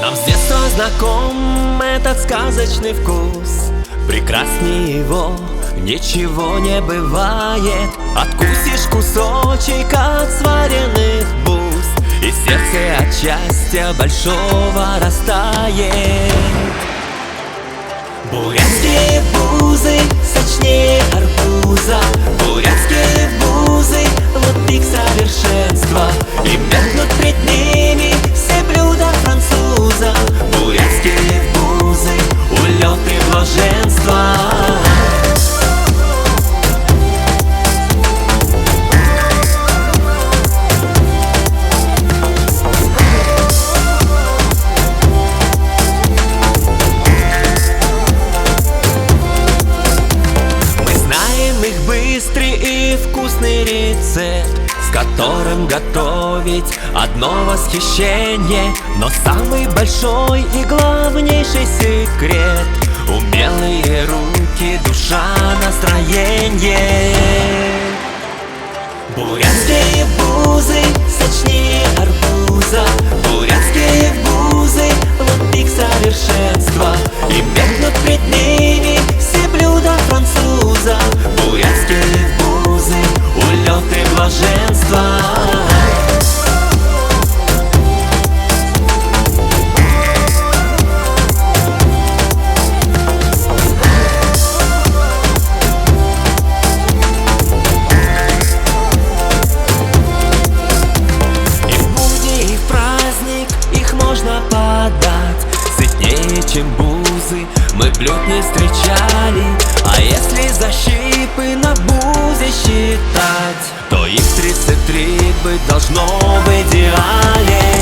Нам с детства знаком этот сказочный вкус. Прекраснее его ничего не бывает. Откусишь кусочек от сваренных бус, и сердце от счастья большого растает. Бурятские бузы сочнее арбуза, бурятские бузы — вот пик совершенства. И меркнут пред ними все блюда француза. Бурятские бузы — улет и блаженство. Быстрый и вкусный рецепт, с которым готовить одно восхищение. Но самый большой и главнейший секрет — умелые руки, душа, настроение. Бурятские бузы сочнее арбуза, бурятские бузы — вот пик совершенства. И меркнут пред ними все блюда француза. Бурятские бузы — улет и блаженство. И в будни, и в праздник их можно подать. Сытнее, чем бузы, мы блюд не встречали. А если защипы на бузе считать, то их 33 быть должно в идеале.